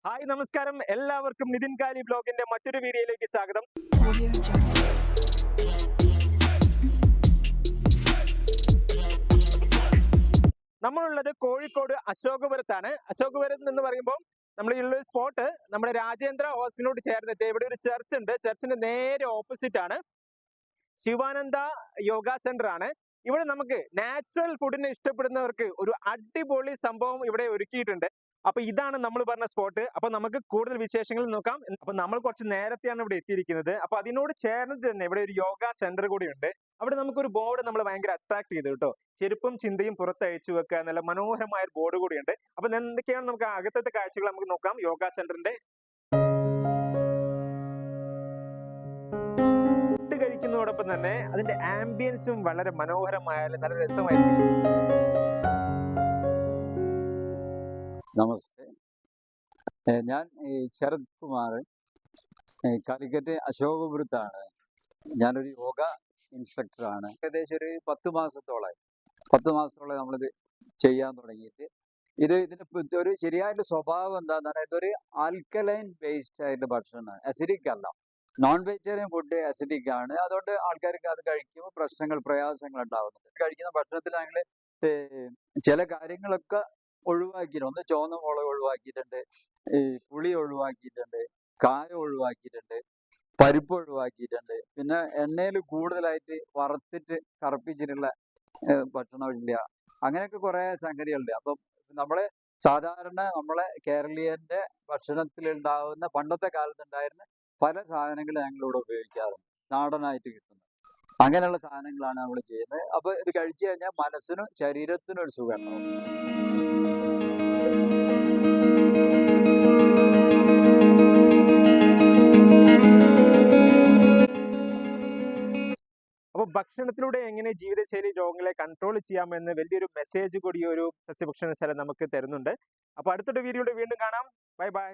Hi നമസ്കാരം, എല്ലാവർക്കും നിതിൻ കാലി ബ്ലോഗിന്റെ മറ്റൊരു വീഡിയോയിലേക്ക് സ്വാഗതം. നമ്മളുള്ളത് കോഴിക്കോട് അശോകപുരത്താണ്. അശോകപുരം എന്ന് പറയുമ്പോൾ നമ്മളുള്ള സ്പോട്ട് നമ്മുടെ രാജേന്ദ്ര ഹോസ്പിറ്റലിനോട് ചേർന്നിട്ട് ഇവിടെ ഒരു ചർച്ച് ഉണ്ട്. ചർച്ചിന്റെ നേരെ ഓപ്പോസിറ്റ് ആണ് ശിവാനന്ദ യോഗ സെന്റർ ആണ്. ഇവിടെ നമുക്ക് നാച്ചുറൽ ഫുഡിനെ ഇഷ്ടപ്പെടുന്നവർക്ക് ഒരു അടിപൊളി സംഭവം ഇവിടെ ഒരുക്കിയിട്ടുണ്ട്. അപ്പൊ ഇതാണ് നമ്മൾ പറഞ്ഞ സ്പോട്ട്. അപ്പൊ നമുക്ക് കൂടുതൽ വിശേഷങ്ങൾ നോക്കാം. അപ്പൊ നമ്മൾ കുറച്ച് നേരത്തെയാണ് ഇവിടെ എത്തിയിരിക്കുന്നത്. അപ്പൊ അതിനോട് ചേർന്നിട്ട് തന്നെ ഇവിടെ ഒരു യോഗ സെന്റർ കൂടി ഉണ്ട്. അവിടെ നമുക്കൊരു ബോർഡ് നമ്മൾ ഭയങ്കര അട്രാക്ട് ചെയ്തു കേട്ടോ. ചെരുപ്പും ചിന്തയും പുറത്ത് അയച്ചു വെക്കുക നല്ല മനോഹരമായ ഒരു ബോർഡ് കൂടിയുണ്ട്. അപ്പൊ എന്തൊക്കെയാണ് നമുക്ക് അകത്തത്തെ കാഴ്ചകൾ നമുക്ക് നോക്കാം. യോഗ സെന്ററിന്റെ ഫുഡ് കഴിക്കുന്നതോടൊപ്പം തന്നെ അതിന്റെ ആംബിയൻസും വളരെ മനോഹരമായാലും നല്ല രസമായിരിക്കും. നമസ്തേ, ഞാൻ ശരത് കുമാർ, കാലിക്കറ്റ് അശോകപുരത്താണ്. ഞാനൊരു യോഗ ഇൻസ്ട്രക്ടറാണ്. ഏകദേശം ഒരു 10 മാസത്തോളം നമ്മളിത് ചെയ്യാൻ തുടങ്ങിയിട്ട്. ഇതിന് ഒരു ശരിയായിട്ട് സ്വഭാവം എന്താന്ന് പറഞ്ഞാൽ ഇതൊരു ആൽക്കലൈൻ ബേസ്ഡ് ആയിട്ട് ഭക്ഷണമാണ്, അസിഡിക് അല്ല. നോൺ വെജിറ്റേറിയൻ ഫുഡ് അസിഡിക് ആണ്. അതുകൊണ്ട് ആൾക്കാർക്ക് അത് കഴിക്കുമ്പോൾ പ്രയാസങ്ങൾ ഉണ്ടാകുന്നുണ്ട്. കഴിക്കുന്ന ഭക്ഷണത്തിൽ ഞങ്ങൾ ചില കാര്യങ്ങളൊക്കെ ഒഴിവാക്കിയിട്ടുണ്ട്. ഒന്ന് ചുവന്ന മുളക് ഒഴിവാക്കിയിട്ടുണ്ട്, പുളി ഒഴിവാക്കിയിട്ടുണ്ട്, കായം ഒഴിവാക്കിയിട്ടുണ്ട്, പരിപ്പ് ഒഴിവാക്കിയിട്ടുണ്ട്. പിന്നെ എണ്ണയിൽ കൂടുതലായിട്ട് വറുത്തിട്ട് കറുപ്പിച്ചിട്ടുള്ള ഭക്ഷണമില്ല. അങ്ങനെയൊക്കെ കുറെ സംഗതികളുണ്ട്. അപ്പം നമ്മളെ സാധാരണ നമ്മളെ കേരളീയന്റെ ഭക്ഷണത്തിൽ ഉണ്ടാകുന്ന പണ്ടത്തെ കാലത്ത് ഉണ്ടായിരുന്ന പല സാധനങ്ങളും ഞങ്ങളിവിടെ ഉപയോഗിക്കാറുണ്ട്, നാടനായിട്ട് കിട്ടുന്നത്. അങ്ങനെയുള്ള സാധനങ്ങളാണ് നമ്മൾ ചെയ്യുന്നത്. അപ്പൊ ഇത് കഴിച്ചു കഴിഞ്ഞാൽ മനസ്സിനും ശരീരത്തിനും ഒരു സുഖം ഉണ്ടാവും. അപ്പൊ ഭക്ഷണത്തിലൂടെ എങ്ങനെ ജീവിതശൈലി രോഗങ്ങളെ കൺട്രോൾ ചെയ്യാമെന്ന് വലിയൊരു മെസ്സേജ് കൂടി ഒരു സസ്യഭക്ഷണശാല നമുക്ക് തരുന്നുണ്ട്. അപ്പൊ അടുത്തൊരു വീഡിയോയുടെ വീണ്ടും കാണാം. Bye bye.